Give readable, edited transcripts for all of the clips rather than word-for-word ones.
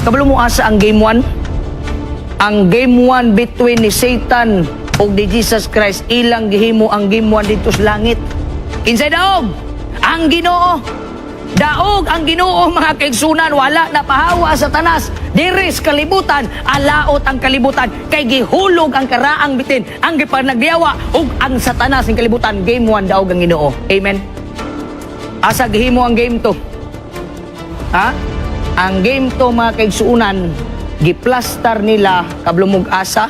Kabalo mo asa ang game 1? Ang game 1 between ni Satan o ni Jesus Christ, ilang gihimo ang game 1 dito sa langit. Inside daog, ang Ginoo. Daog ang Ginoo, mga kaigsunan, wala na pahawa sa tanas. Diris kalibutan, alaot ang kalibutan, kay gihulog ang karaang bitin, ang gipanagdiyawa ug ang satanas ng kalibutan. Game 1 daog ang Ginoo. Amen. Asa gihimo ang game 2? Ha? Ang game 2, mga kaigsunan, giplastar nila kablumog asa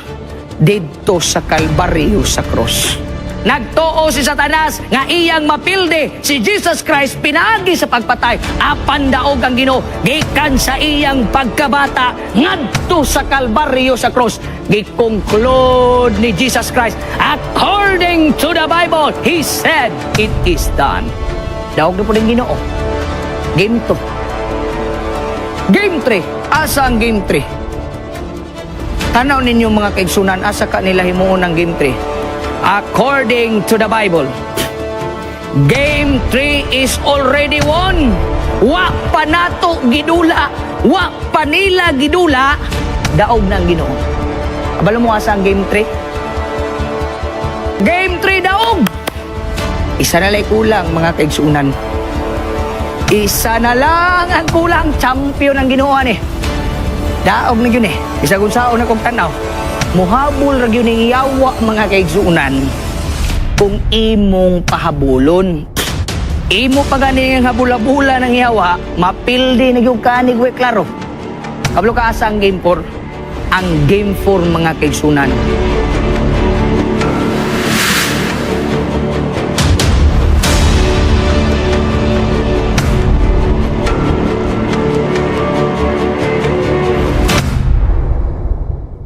didto sa Kalbaryo sa cross. Nagtuo si Satanas nga iyang mapilde si Jesus Christ pinaagi sa pagpatay. Apan daog ang Ginoo gikan sa iyang pagkabata ngadto sa Kalbaryo sa cross. Gi-conclude ni Jesus Christ, according to the Bible, He said, it is done. Daog na po ng Ginoo. Game 2. Game 3. Asa ang game 3? Tanaw ninyo, mga kaigsunan, asa ka nila himuon ng game 3? According to the Bible, game 3 is already won. Wa pa nato gidula, wa pa nila gidula, daog na ang Ginoo. Abalo mo asa ang game 3? Game 3 daog. Isa na lang kulang, mga kaigsunan. Isa na lang ang kulang, champion ang Ginoo ni. Daog na yun Isa kung saan na kong tanaw. Muhabol ra gyud ning yawa, mga kaigsuunan, kung imong pahabulon. Imo pa gani ang habula-bula ng yawa, mapildi na gyud kanig we klaro. Kablo ka asa ang game 4? Ang game 4, mga kaigsuunan.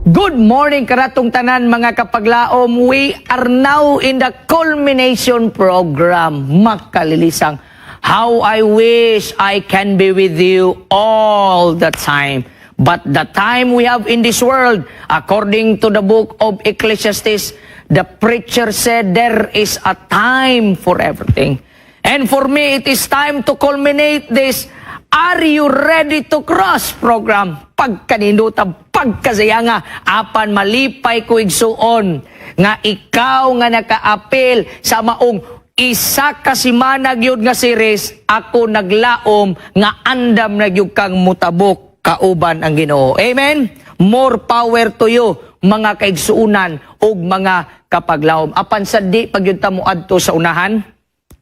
Good morning karatong tanan, mga kapaglaom. We are now in the culmination program. Makalilisang, how I wish I can be with you all the time. But the time we have in this world, according to the book of Ecclesiastes, the preacher said there is a time for everything. And for me, it is time to culminate this Are You Ready to Cross program. Pagkanindutan, pagkasayanga, apan malipay ko igsuon nga ikaw nga nakaapil sa maong isa ka simana gyud nga series, ako naglaom nga andam na gyud kang mutabok kauban ang Ginoo. Amen. More power to you, mga kaigsuunan ug mga kapaglaom. Apan sa di pagyud ta moadto sa unahan,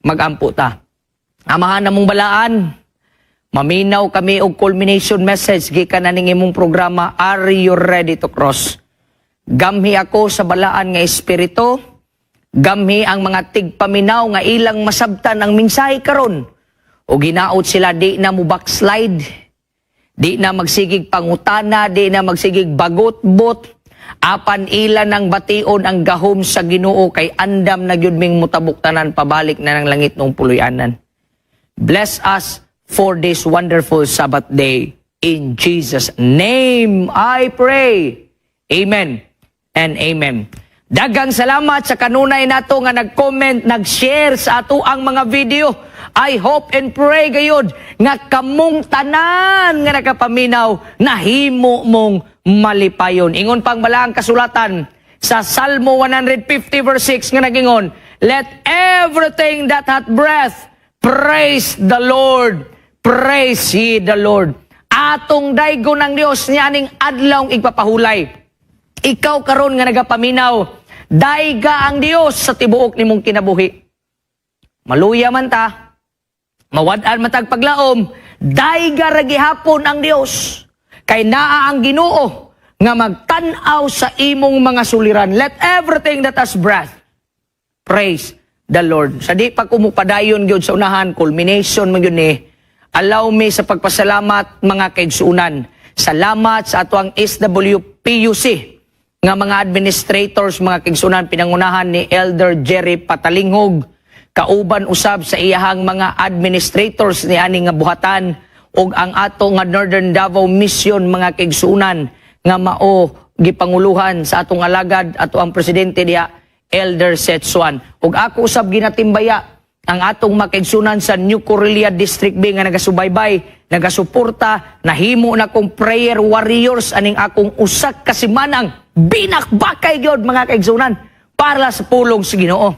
magampo ta. Amahan na mong balaan. Maminaw kami og culmination message gikan na ning imong programa, Are You Ready to Cross? Gamhi ako sa balaan nga espiritu, gamhi ang mga tigpaminaw nga ilang masabtan ang mensahe karon. O ginaot sila di na mo backslide, di na magsigig pangutana, di na magsigig bagot-bot, apan ila nang bation ang gahom sa Ginoo kay andam na gyud ming mutabok tanan pabalik na ng langit nung puluyanan. Bless us for this wonderful Sabbath day. In Jesus' name I pray. Amen and amen. Dagang salamat sa kanunay nato nga nag-comment, nag-share sa ato ang mga video. I hope and pray gayud nga kamong tanan nga nakapaminaw, nahimo mong malipayon. Ingon pang balaang kasulatan sa Salmo 150 verse 6 nga nagingon, let everything that hath breath praise the Lord. Praise ye the Lord. Atong daygo ng Dios niya ning adlaw igpapahulay. Ikaw karon nga nagapaminaw, dayga ang Dios sa tibuok nimong kinabuhi. Maluya man ta, mawad-an matag paglaom, dayga ra gihapon ang Dios. Kay naa ang Ginoo nga magtan-aw sa imong mga suliran. Let everything that has breath praise the Lord. Sa di pa kumupadayon gyud sa unahan, culmination man gyud ni. Allow me sa pagpasalamat, mga kaigsuunan. Salamat sa atuang SWPUC nga mga administrators, mga kaigsuunan, pinangunahan ni Elder Jerry Patalinghog, kauban usab sa iyahang mga administrators ni ani nga buhatan, ug ang ato nga Northern Davao Mission, mga kaigsuunan, nga mao gipanguluhan sa atong alagad, ato ang presidente diha, Elder Setsuan. Ug ako usab ginatimbaya ang atong makaigsunan sa New Corelia District B nga nagasubaybay nagasuporta, nahimo na kong prayer warriors aning akong usak kasimanang binakbakay gyud mga kaigsunan para sa pulong sa Ginoo.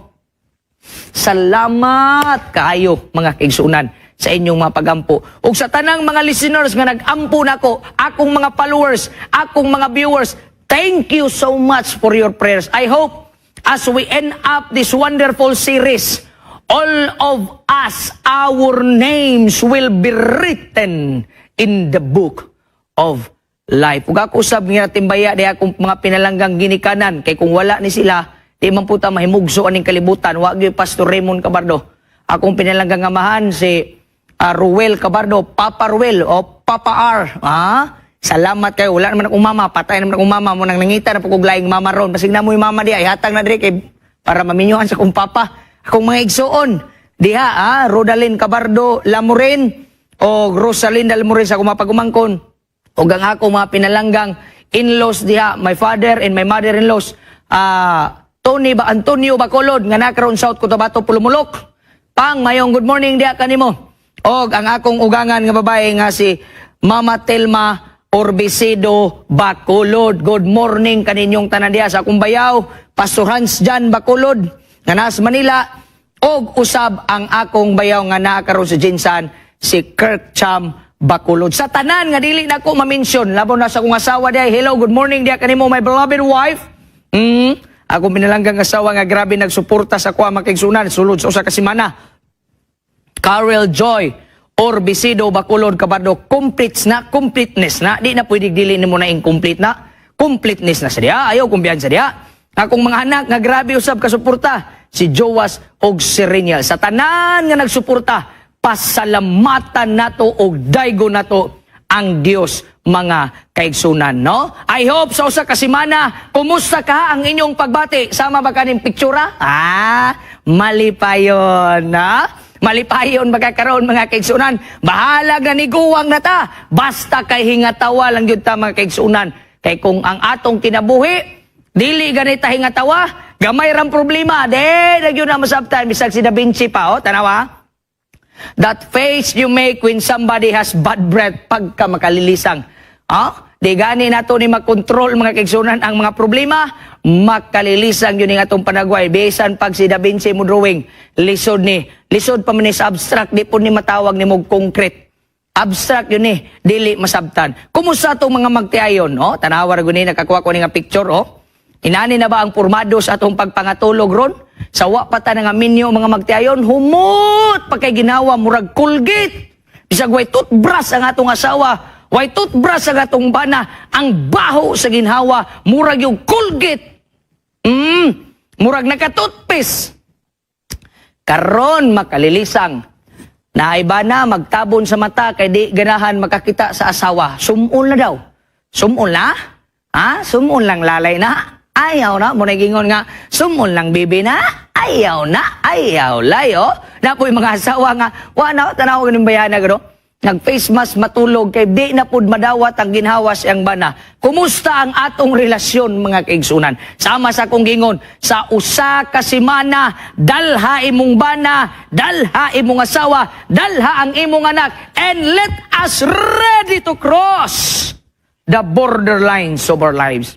Salamat kaayo mga kaigsunan sa inyong mga pagampo. Ug sa tanang mga listeners nga nag-ampo nako, akong mga followers, akong mga viewers, thank you so much for your prayers. I hope as we end up this wonderful series, all of us, our names will be written in the book of life. Ug ako usab nga timbaya di akong mga pinalanggang ginikanan kay kung wala ni sila, di man puta mahimugso aning kalibutan. Wa gyud Pastor Raymond Cabardo. Akong pinalanggang amahan si Ruel Cabardo, Papa Ruel o Papa R. Salamat kayo. Wala naman akong mama. Patay naman akong mama. Munang nangita na pagkuglaing mama ron. Basig na mo yung mama diya. Ihatag na diri kay para maminyohan sa akong papa. Akong mga igsoon. Diha, Rodalyn Cabardo Lamurin o Rosalinda Lamurin sa akong mga pagumangkon. O ang akong mga pinalanggang in-laws diha, my father and my mother-in-laws, Antonio Bacolod, nga nakaroon South Cotabato, Pulumulok. Pang, mayong good morning diha kanimo. Og ang akong ugangan nga babae nga si Mama Telma Orbisido Bacolod. Good morning kaninyong tanan diha sa akong bayaw, Pastor Hans Jan Bacolod nga nas Manila. Og usab ang akong bayaw nga nakaroon sa Jinsan, si Kirk Cham Bacolod. Sa tanan nga dili na ko ma-mention, labo na sa akong asawa diha. Hello, good morning diha kanimo my beloved wife. Akong pinalanggang asawa nga grabe nagsuporta sa kuha makigsunan sulod sa usa ka semana. Carol Joy Orbisido Bacolod Cabardo, completeness na. Di na pwede dili nimo na incomplete na. Completeness na sa diha. Ayaw kumbiyansa diha. Akong mga anak nga grabe usab ka suporta, si Joas og si Reniel. Sa tanan nga nagsuporta, pasalamatan nato og daygo nato ang Dios mga kaigsunan, no? I hope sa usa ka semana, kumusta ka ang inyong pagbati? Sama ba kaning piktura? Mali pa yun, ha? Malipayon magkakaroon mga kaigsunan. Bahala ganiguwang na ta. Basta kay hingatawa lang yun ta mga kaigsunan. Kay kung ang atong kinabuhi, dili ganita hingatawa, gamay ram problema. Nagyo na masabtan. Bisag si Da Vinci pa, tanawa. That face you make when somebody has bad breath pagka makalilisang. Di gani nato ni makontrol mga kaigsunan ang mga problema, makalilisang yun yung atong panagway. Bisan pag si Da Vinci mo drawing, lisod pa man sa abstract, di po ni matawag ni mong concrete. Abstract yun dili masabtan. Kumusta itong mga magtiayon? Tanawar ko nakakuha ko nga picture, Inani na ba ang pormado sa atong pagpangatulog ron? Sa wapata nga minyo mga magtiayon, humot pa kay ginawa, murag Colgate. Bisag way toothbrush ang atong asawa, way toothbrush ang atong bana, ang baho sa ginhawa, murag yung Colgate. Murag naka-toothpaste. Karon makalilisang. Naiba na magtabon sa mata kay di ganahan makakita sa asawa. Sumul na daw. Sumul na? Sumul lang lalay na? Ayaw na. Muna gingon nga, sumul lang bibi na? Ayaw na. Ayaw layo. Na po yung mga asawa nga, wala, tanaw ka ng bayana gano. Nag-face mask matulog kay di na pud madawat ang ginhawa siyang bana. Kumusta ang atong relasyon mga kaigsunan? Sama sa akong gingon, sa usa ka semana, dalha imong bana, dalha imong asawa, dalha ang imong anak, and let us ready to cross the borderlines of our lives.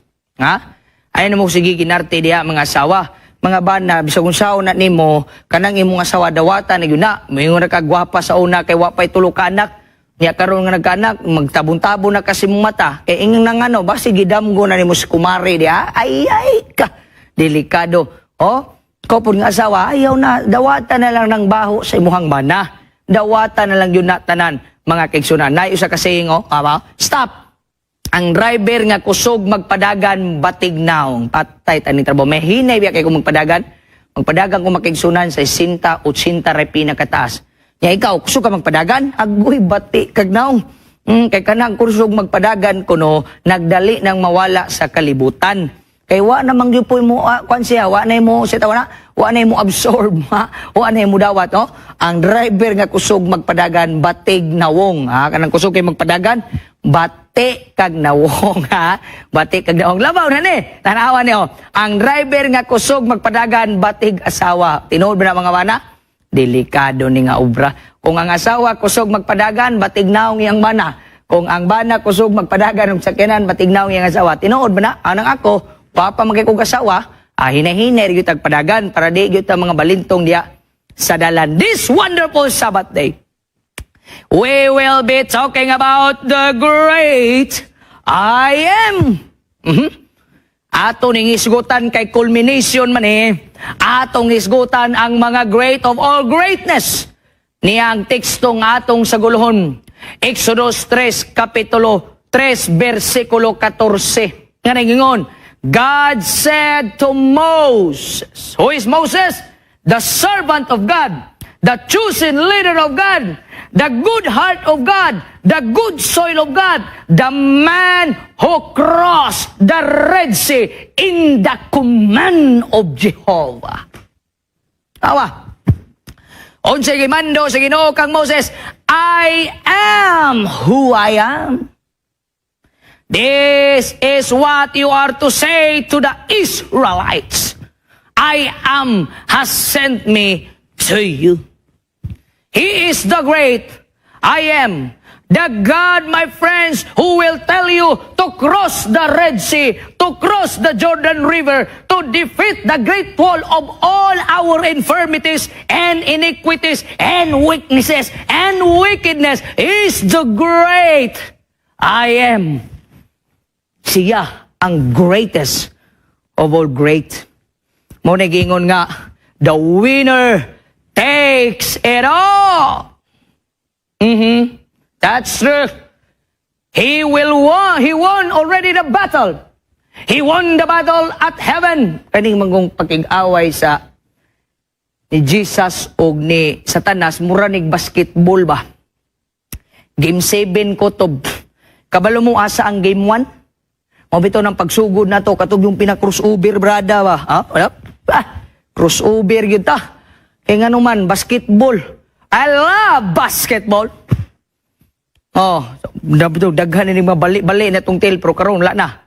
Ayun mo sige ginarte diha mga asawa. Mga bana, bisag kung sao na nimo, kanang imong asawa dawatan na yun na, may nga nagkagwapa sa una, kay wapay tulo ka anak, niya karon nga nagkaanak, magtabon-tabon na kasi mong mata, kay ingin nang ba, sige damgo na nimo si kumari, diya, ay ka, delikado. Kopon nga asawa, ayaw na, dawatan na lang ng baho sa imuhang bana, dawatan na lang yun na tanan, mga kaigsunan. Nayo sa kasing, stop! Ang driver nga kusog magpadagan batig naong. Patay tani trabaho. May hinay biya kay kung magpadagan. Magpadagan kung makigsunan sa 60 o 80 repina kataas. Ya ikaw, kusog ka magpadagan? Agoy, bati kag naong. Kay kanang kusog magpadagan kuno, nagdali nang mawala sa kalibutan. Kay wa namang gyud mo kwan siya, wa na mo siya tawana, wa na mo absorb, wa na mo dawat, no? Ang driver nga kusog magpadagan batig nawong, kanang kusog kay magpadagan, bati kag nawong, bati kag nawong. Labaw na ni, tanawa ni, Ang driver nga kusog magpadagan batig asawa. Tinuod ba na mga bana? Delikado ni nga obra. Kung ang asawa kusog magpadagan, batignaw ngiyang bana. Kung ang bana kusog magpadagan ng sakyanan, batignaw ngiyang asawa. Tinuod ba na? Anang ako, papa magkikong asawa, hinay-hinay, gyud padagan, para di gyud mga balintong diya sa dalan. This wonderful Sabbath day, we will be talking about the great I am. Atong isgutan kay culmination man atong isgutan ang mga great of all greatness. Niya ang tekstong atong saguluhon. Exodus 3, Kapitulo 3, versikulo 14. Nga nagingon, God said to Moses, who is Moses? The servant of God, the chosen leader of God, the good heart of God, the good soil of God, the man who crossed the Red Sea in the command of Jehovah. Awa. Unsa gimando sa Ginoo kang Moses, I am who I am. This is what you are to say to the Israelites. I am has sent me to you. He is the great I am, the God, my friends, who will tell you to cross the Red Sea, to cross the Jordan River, to defeat the great wall of all our infirmities and iniquities and weaknesses and wickedness. Is the great I am. Siya ang greatest of all great. Mo nagingon nga, the winner takes it all. That's true. He won already the battle. He won the battle at heaven. Kaning mangong pakig-away sa ni Jesus o ni Satanas, mura nig basketball ba? Game 7 kutob. Kabalo mo asa ang game 1? Mabito ng pagsugod na to, katog yung pina-crossover, brada ba? Crossover yun ta. Kaya nga naman, basketball. I love basketball. Daghan ni mga bali-bali na itong tail, pero karon wala na.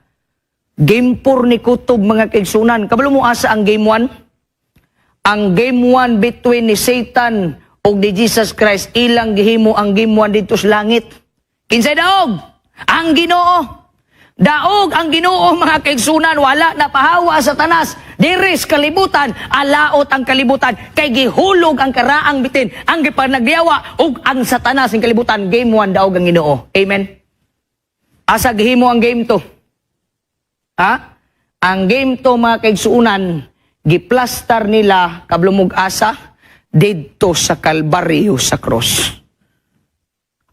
Game 4 ni Kutob, mga kaigsunan. Kabalo mo asa ang game 1? Ang game 1 between ni Satan o ni Jesus Christ, ilang gihimo ang game 1 dito sa langit. Kinsay daog? Ang Ginoo. Daog ang Ginoo, mga kaigsunan, wala na pahawa sa tanas. Diris kalibutan, alaot ang kalibutan, kay gihulog ang karaang bitin, ang gipanagyawa ug ang Satanas ang kalibutan. Game 1 daog ang Ginoo. Amen. Asa gihimo ang game 2? Ang game 2, mga kaigsunan, giplastar nila kablumog asa didto sa Kalbaryo sa cross.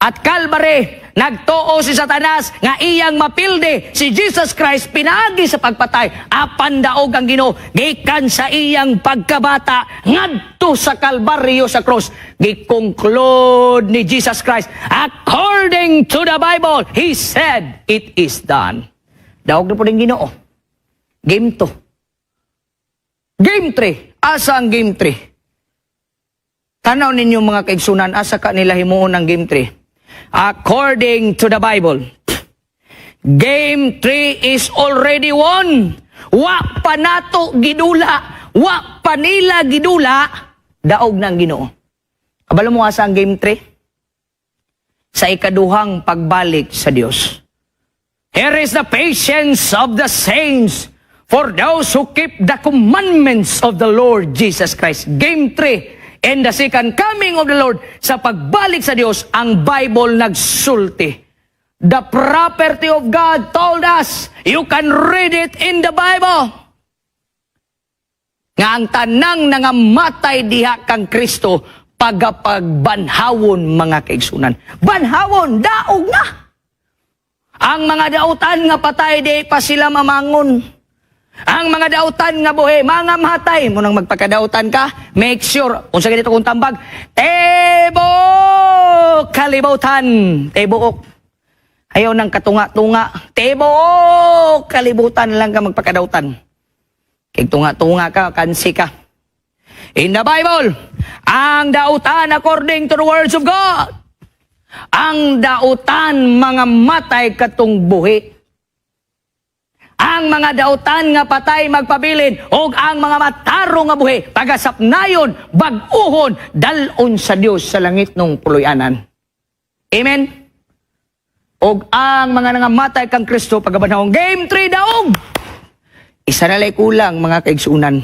At Calvary, nagtuo si Satanas nga iyang mapilde si Jesus Christ pinaagi sa pagpatay. Apan daog ang Ginoo gikan sa iyang pagkabata ngadto sa Kalbaryo sa cross. Gi-conclude ni Jesus Christ, according to the Bible, He said, it is done. Daog na po ng Ginoo. Game 2. Game 3. Asa ang game 3? Tanaw ninyo, mga kaigsunan, asa ka nila himuon ng game 3? According to the Bible, game 3 is already won. Wa pa nato gidula, wa pa nila gidula, daog ng Ginoo. Kabalo mo asa ang game 3? Sa ikaduhang pagbalik sa Dios. Here is the patience of the saints for those who keep the commandments of the Lord Jesus Christ. Game 3. And the second coming of the Lord, sa pagbalik sa Diyos, ang Bible nagsulti. The property of God told us, you can read it in the Bible. Nga ang tanang nangamatay diha kang Kristo, pagbanhawon, mga kaigsunan. Banhawon, daog na. Ang mga dautan nga patay, di pa sila mamangon. Ang mga dautan nga buhi, mga matay mo nang magpakadautan ka, make sure, kung sa ganito kong tambag, tebo kalibutan, tebo. Ayaw ng katunga-tunga, tebo kalibutan lang ka magpakadautan. Kaya tunga-tunga ka, kansi ka. In the Bible, ang dautan according to the words of God, ang dautan mga matay katong buhi. ang mga dautan nga patay magpabilin, og ang mga matarong nga buhi, pagasapnayon, bag-uhon, dalon sa Dios sa langit nung puloy-anan. Amen? Og ang mga nangamatay kang Kristo, pagabanahong Game 3 daog! Isa na lang kulang, mga kaigsunan.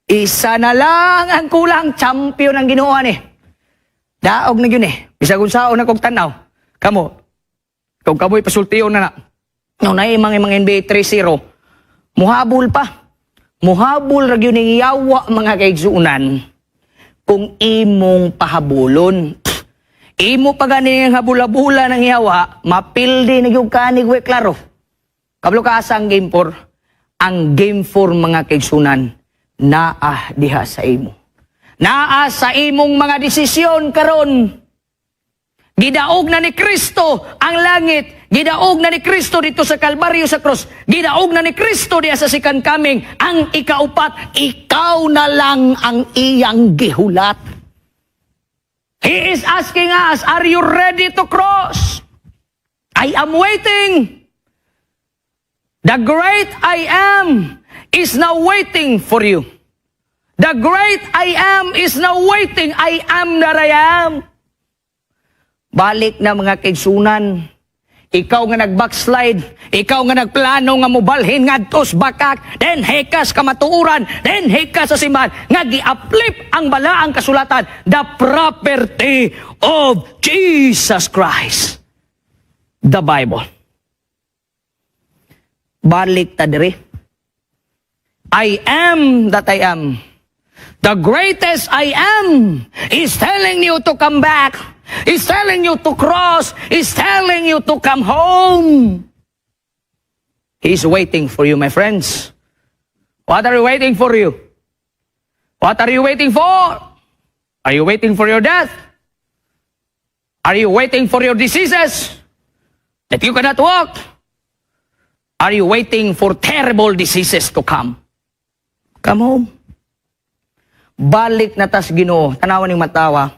Isa na lang ang kulang, champion ang Ginoo ni. Daog na yun eh. Bisag unsaon na kong tanaw. Kamo, kung kamo'y pasultiyo na na. No, na mga NBA 3-0. Muhabol pa. Muhabol ra yun ng yawa, mga kaigsunan. Kung imong pahabulon. Imo pa gani ang habula-bula ng yawa, mapildi na yung kanig, we, klaro. Kablo ka asa ang Game 4? Ang Game 4, mga kaigsunan, naa diha sa imo. Naa sa imong mga desisyon karon. Gidaog na ni Kristo ang langit. Gidaog na ni Kristo dito sa Kalbaryo sa krus. Gidaog na ni Kristo diya sa second coming. Ang ikaupat, ikaw na lang ang iyang gihulat. He is asking us, are you ready to cross? I am waiting. The great I am is now waiting for you. The great I am is now waiting. I am that I am. Balik na, mga kaigsunan. Ikaw nga nag-backslide. Ikaw nga nagplano nga mubalhin nga tos bakak. Then hekas kamatuuran. Then hekas sa simbahan. Nga gi-uplift ang balaang kasulatan. The property of Jesus Christ. The Bible. Balik ta diri. I am that I am. The greatest I am is telling you to come back. Is telling you to cross. Is telling you to come home. He's waiting for you, my friends. What are you waiting for you? What are you waiting for? Are you waiting for your death? Are you waiting for your diseases that you cannot walk? Are you waiting for terrible diseases to come? Come home. Balik na tas Ginoo. Tanawan ng matawa.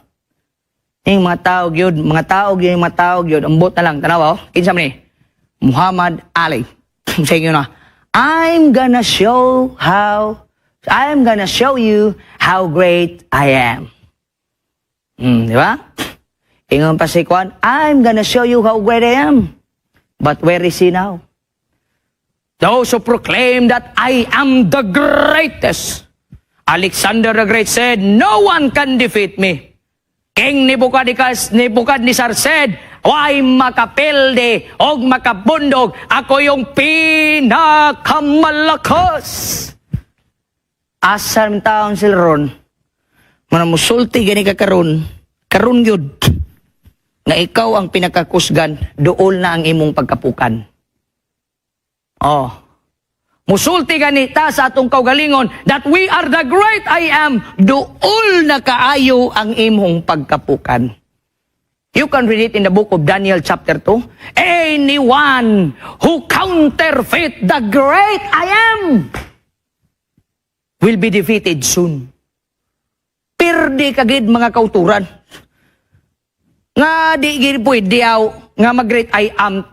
Yung mga tao yun, ambot na lang. Tanawa, kinsa man ni? Muhammad Ali. Sa inyo na, I'm gonna show you how great I am. Di ba? Ingon pa si Kwan, I'm gonna show you how great I am. But where is he now? Those who proclaim that I am the greatest. Alexander the Great said, no one can defeat me. King Nebuchadnezzar said, why makapilde o makabundog, ako yung pinakamalakas. Asam taon sila ron, manamusulti gani ka karon yun, na ikaw ang pinakakusgan, dool na ang imong pagkapukan. Oh, musulti ganita sa atong kaugalingon that we are the great I am, dool na kaayo ang imong pagkapukan. You can read it in the book of Daniel chapter 2. Anyone who counterfeit the great I am will be defeated soon. Pirdi kagid mga kauturan. Nga di gid pwede nga mag-great I am.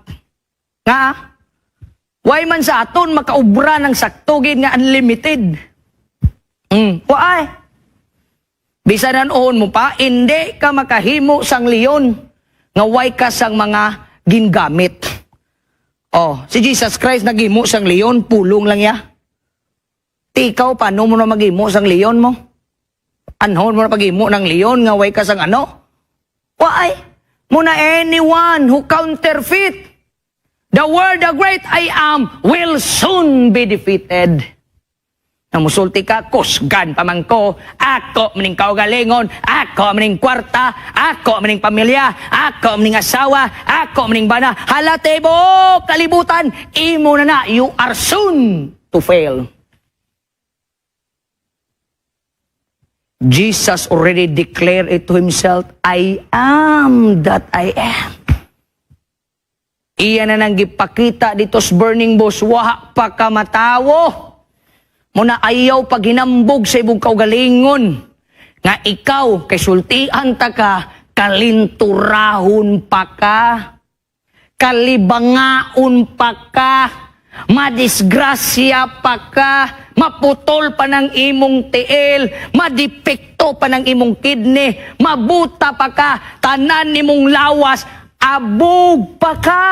Nga way man sa aton makaubra ng sakto gid nga unlimited. Waay. Bisan anoon mo pa, hindi ka makahimo sang leon nga way ka sang mga gingamit. Oh, si Jesus Christ naghimo sang leon, pulong lang ya. Ikaw, paano mo na maghimo sang leon mo? Anhon mo na paghimo ng leon nga way ka sang ano? Waay. Muna anyone who counterfeit the word, the great I am, will soon be defeated. Namusulti ka, kusgan pamang ko, ako maning kaugalingon, ako maning kwarta, ako maning pamilya, ako maning asawa, ako maning bana, halatebo, kalibutan, imo na, you are soon to fail. Jesus already declared it to himself, I am that I am. Iyan na nang gipakita dito sa burning bush, waha pa ka matawo. Muna ayaw pag hinambog sa ibong kaugalingon. Nga ikaw, kay sultian ta ka, kalinturahon pa ka, kalibangaon pa ka, madisgrasya pa ka, maputol pa ng imong tiil, madipekto pa ng imong kidney, mabuta pa ka, tanan nimong lawas, abog pa ka.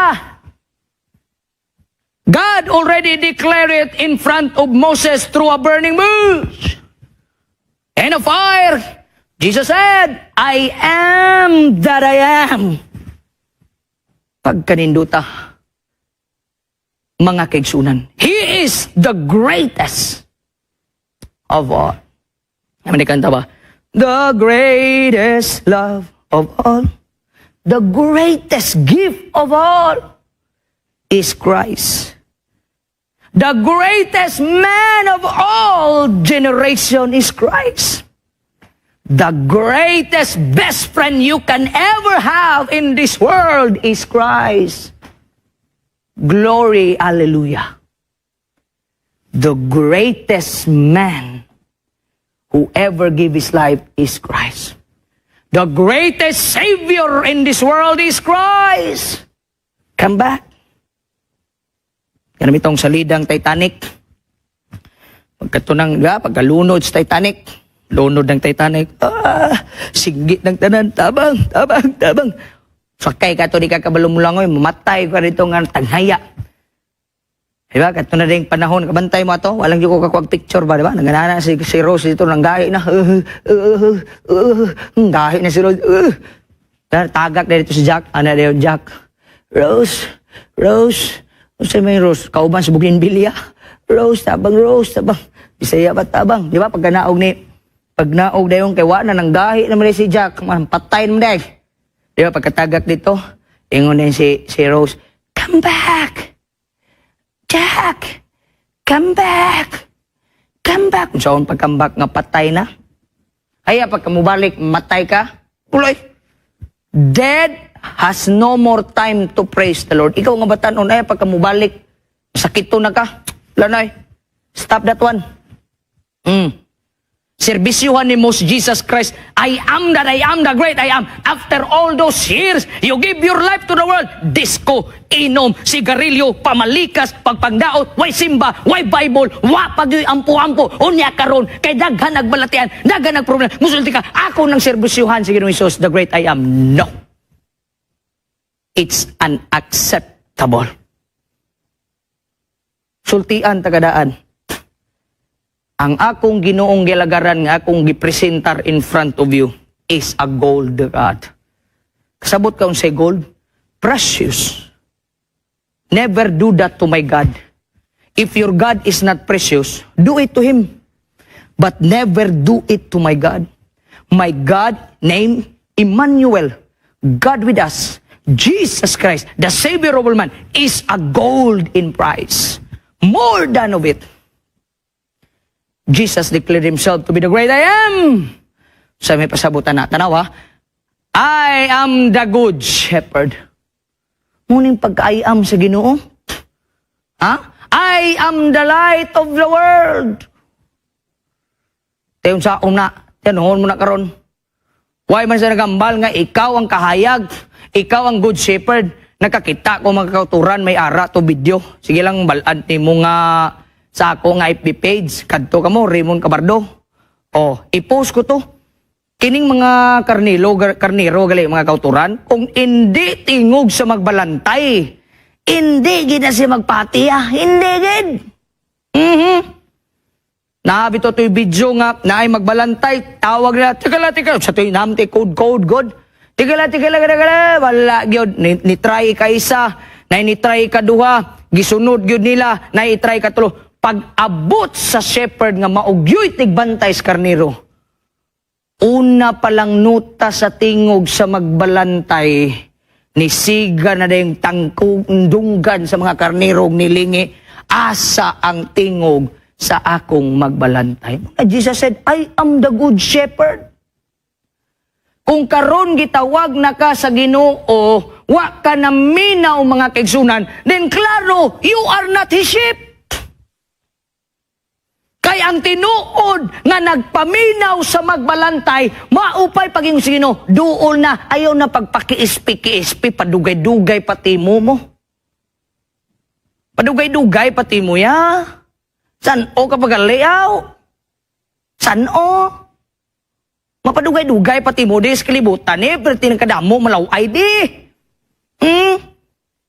God already declared it in front of Moses through a burning bush and a fire. Jesus said, I am that I am. Pagkaninduta, mga kaigsunan, He is the greatest of all. May kanta ba? The greatest love of all, the greatest gift of all is Christ. The greatest man of all generation is Christ. The greatest best friend you can ever have in this world is Christ. Glory, hallelujah. The greatest man who ever gave his life is Christ. The greatest Savior in this world is Christ. Come back. Ganun itong salidang Titanic. Pagkalunod sa Titanic, lunod ng Titanic, singgit ng tanan, tabang. Sakay ka to, di ka kabalumulangoy, mamatay ka rito nga tanghaya. Diba? Kato na rin panahon, kabantay mo ato, walang yung kakwag picture ba, diba? Nanganana si Rose dito, nanggahi na, gahi na si Rose, tagak na dito si Jack, ano na yun, Jack, Rose, saan may Rose? Kauban sa Bougainvillea, Rose, tabang, Bisaya ba tabang, di ba? Pag naog na yung kay Wana, nanggahi naman si Jack, patay naman dahil. Di ba? Pagkatagak dito, ingon din si Rose, come back! Jack! Come back! Kung saan pag-come back nga patay na. Kaya pagka mubalik, matay ka, puloy. Dead has no more time to praise the Lord. Ikaw nga batanon, ay pagka mubalik, sakito na ka. Lanay, stop that one. Serbisyuhan ni Most Jesus Christ, I am that I am, the great I am. After all those years, you give your life to the world. Disco, inom, sigarilyo, pamalikas, pagpangdaot, way simba, way Bible, wa pagyoy ampo-ampo, unya karon, kay daghan nagbalatian, daghan nagproblema. Musulti ka, ako nang serbisyuhan si Ginoong Hesus, the great I am. No. It's unacceptable. Sultian tagadaan. Ang akong Ginoong gilagaran nga akong gipresentar in front of you is a gold, God. Kasabot ka say gold? Precious. Never do that to my God. If your God is not precious, do it to Him. But never do it to my God. My God, named Emmanuel, God with us, Jesus Christ, the Savior of all man, is a gold in price. More than of it. Jesus declared Himself to be the great I am. Sa may pasabutan na, tanawa, I am the good shepherd. Muning pagka-I am sa Ginoo? Ha? I am the light of the world. Tayon sa una, tanuhon mo na karon. Why man sa nagambal nga ikaw ang kahayag, ikaw ang good shepherd. Nakakita ko mga kauturan, may ara to video. Sige lang, balaan ni mo nga sa ako nga FB page, kadto ka mo, Raymond Cabardo. O, i-post ko to. Kining mga karniro, gali, mga kauturan, kung hindi tingog sa magbalantay, hindi gid na siya magpatiya. Hindi gid. Nahabito to yung video nga, na ay magbalantay, tawag na, tigala, sa to yung namte, code, God. Tigala, wala gyud ni-try ka isa, na ni-try ka duha, gisunod gyud nila, na i-try ka tulo. Pag-abot sa shepherd nga maugyoy tigbantay sa karniro, una palang nuta sa tingog sa magbalantay, nisiga na dayong tangkundunggan sa mga karnirong nilingi, asa ang tingog sa akong magbalantay. Jesus said, I am the good shepherd. Kung karon gitawag na ka sa Ginoo, wa ka na minaw mga kaigsunan, then klaro, you are not His sheep. Kay ang tinuod nga nagpaminaw sa magbalantay, maupay paging sino, duol na, ayaw na pagpaki-ispi, padugay-dugay pati mo. Padugay-dugay pati mo ya. San o kapag layaw? San o? Mapadugay-dugay pati mo di sa kalibutan eh. Pero tinagkadamo malaw ay di.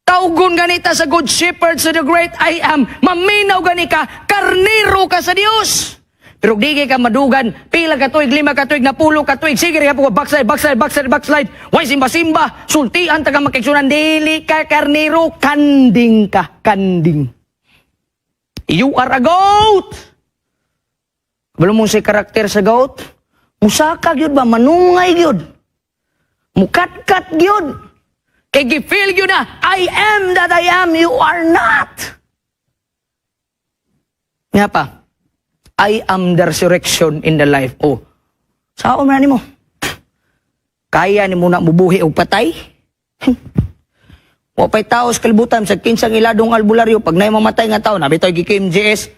Taugon ganita sa Good Shepherd sa the great I am. Maminaw gani ka, karnero ka sa Dios. Pero di ka madugan, pila ka tuig, 5 ka tuig, 10 ka tuig, sige rin po, backslide. Way simba-simba, sultian, taga makiksunan, dili ka karnero, kanding ka, kanding. You are a goat. Belum mo si karakter sa goat, musaka gyud ba, manungay gyud, mukat-kat gyud. Kaya gifeel yun na, I am that I am, you are not. Nga pa, I am the resurrection in the life. Oh, saan mo na ni mo? Kaya ni mo na mubuhi o patay? Wapay tao sa kalibutan, sa kinsang iladong albularyo, pag na mamatay nga tao, nabitoy gikim GS,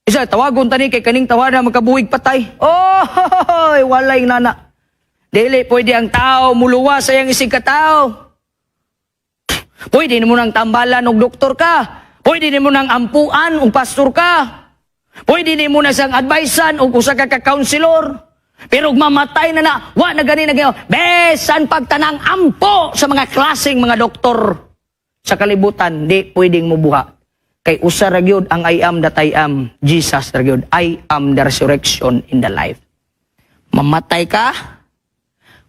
isa, tawagon tani kay kaning tawada magkabuhig patay. Oh, walay nana. Dili, pwede ang tao, muluwa sa iyang isig katao. Pwede mo nang tambalan og doktor ka. Pwede mo nang ampuan og pastor ka. Pwede mo na sang advisean og usa ka counselor. Pero mamatay na wa na gani na gayo. Besan pagtanang ampo sa mga klaseng mga doktor sa kalibutan, di pwedeng mubuha. Kay usa ra gyud ang I am that I am, Jesus ra gyud. I am the resurrection in the life. Mamatay ka,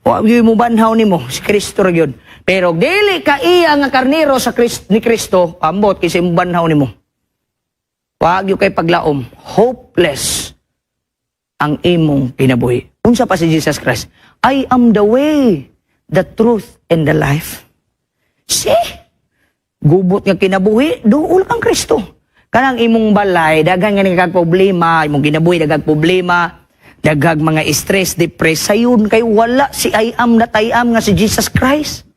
wa gyud mo banhaw nimo si Kristo ra gyud. Pero dili ka iya nga karnero sa ni Kristo, ambot kasi banhaw nimo. Wag yung kay paglaom, hopeless ang imong kinabuhi. Unsa pa si Jesus Christ? I am the way, the truth, and the life. Gubot nga kinabuhi, duol kang Kristo. Kanang imong balay, daghang nga nagkag problema, imong kinabuhi, daghang problema, daghang mga stress, depression, kay wala si I am that I am nga si Jesus Christ.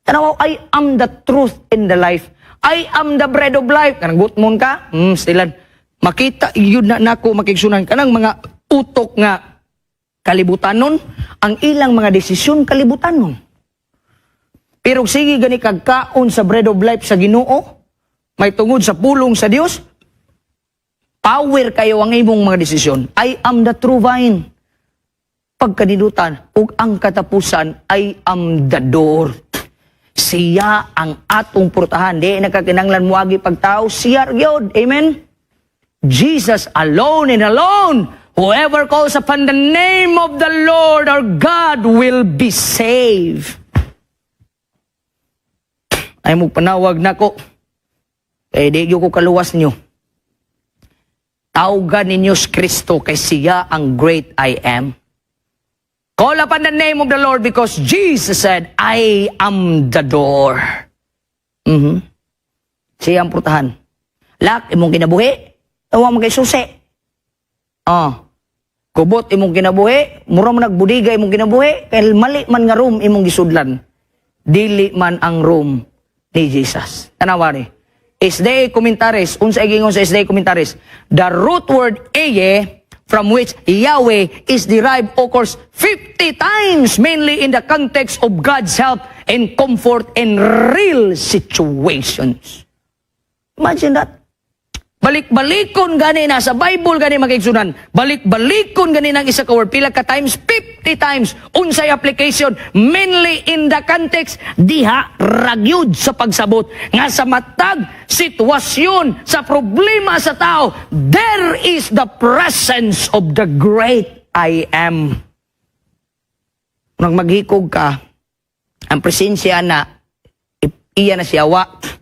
Tanaw, I am the truth in the life. I am the bread of life. Kanang gutmon ka, stilan. Makita, yun na nako makigsunan. Kanang mga utok nga kalibutanon, ang ilang mga desisyon kalibutanon. Pero sige gani kagkaon sa bread of life sa Ginoo, may tungod sa pulong sa Dios, power kayo ang imong mga desisyon. I am the true vine. Pagkadidutan, ug ang katapusan, I am the door. Siya ang atong purtahan. Di nagkakinanglan muagi pagtao, siya gyud. Amen? Jesus alone and alone. Whoever calls upon the name of the Lord our God will be saved. Ay mo panawag nako. Eh di ko kaluwas niyo. Tawgan ninyo si Kristo kay siya ang great I am. Call upon the name of the Lord because Jesus said, I am the door. Siya ang purtahan. Lak, imong kinabuhi, tawa mo kay susi. Kubot imong kinabuhi, mura mo nagbudiga imong kinabuhi, kay mali man nga room imong gisudlan. Dili man ang room ni Jesus. Tanawa ni. SDA commentaries, unsa gingon sa SDA commentaries, the root word eye, from which Yahweh is derived, occurs 50 times, mainly in the context of God's help and comfort in real situations. Imagine that. Balik-balikon gani na sa Bible gani magigsunan. Balik-balikon gani ng isa ka word. Pila ka times? 50 times. Unsay application? Mainly in the context, diha ragyud sa pagsabot. Nga sa matag sitwasyon, sa problema sa tao, there is the presence of the great I am. Nang maghikog ka, ang presensya na, iya na si Hawa.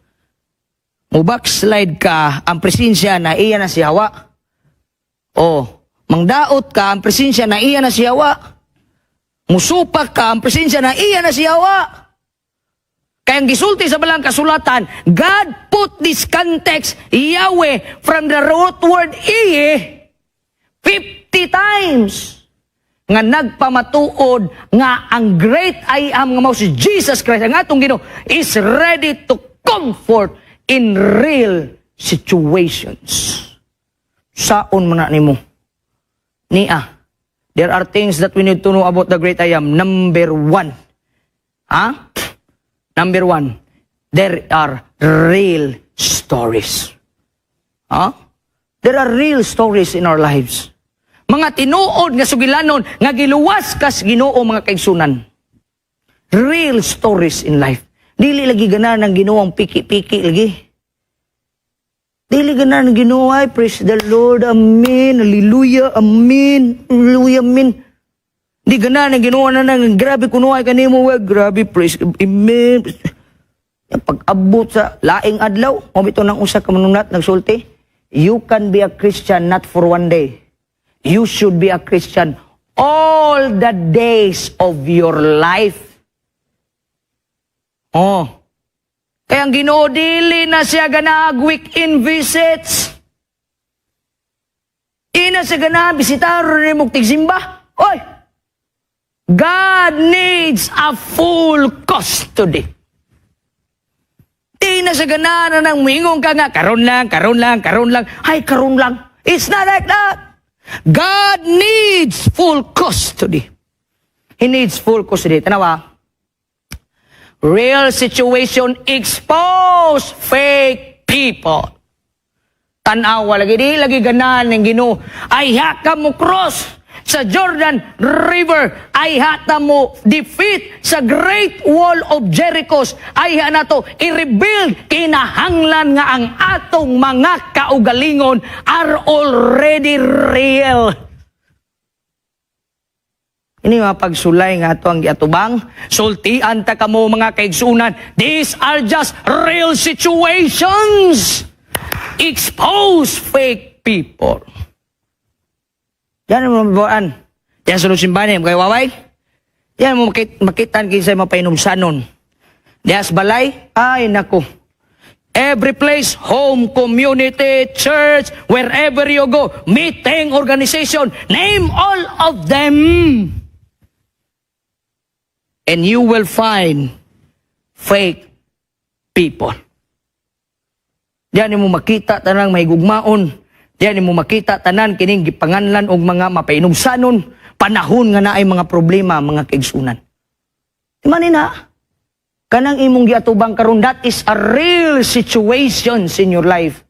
Backslide ka, ang presensya na iya na si Hawa. Mangdaot ka, ang presensya na iya na si Hawa. Musupak ka, ang presensya na iya na si Hawa. Kaya ang gisulti sa balang kasulatan, God put this context, Yahweh, from the root word iye, 50 times. Nga nagpamatuod nga ang great I am nga mao si Jesus Christ, ang atong Ginoo, is ready to comfort in real situations. Saon mo na nimo? There are things that we need to know about the great I am. Number 1. Number 1. There are real stories. There are real stories in our lives. Mga tinuod nga sugilanon nga giluwas kas Ginoo mga kaigsunan. Real stories in life. Dili lagi ganahan ng Ginoo ang piki-piki lagi. Dili ganahan ng Ginoo ay praise the Lord, amen, hallelujah, amen, hallelujah, amen. Di ganahan ng Ginoo na nang grabe kuno ay kanimo, grabe praise, amen. Pag-abot sa laing adlaw, mabito nang usa ka manunat nagsulti. You can be a Christian not for one day. You should be a Christian all the days of your life. Kaya ang Ginoo dili na siya ganag weekend visits. Ina siya ganag bisitar ni mong tigsimba. Oy! God needs a full custody. Di na sa gana na nang mingong ka nga, karon lang. Ay, karon lang. It's not like that. God needs full custody. He needs full custody. Tanawa, real situation expose fake people. Tanawa, lagi ganahan ng Ginoo. Ay, haka mo cross sa Jordan River, ay hata mo defeat sa Great Wall of Jericho, ay na to i-rebuild, kinahanglan nga ang atong mga kaugalingon are already real. Ini mga pagsulay nga ato ang giatubang, sultian ta kamo mga kaigsunan, these are just real situations. Expose fake people. Yan mo mabuan. Yan sunod simbahan kay waway. Yan mo makitan kinsa mapainomsanon. Dias balay, ay nako. Every place, home, community, church, wherever you go, meeting, organization, name all of them. And you will find fake people. Diyan mo makita tanang may gugmaon. Diyan mo makita tanan kining gipanganlan og mga mapainumsanon panahon nga naay mga problema mga kaigsunan. Manina, kanang imong giatubang karon, that is a real situations in your life.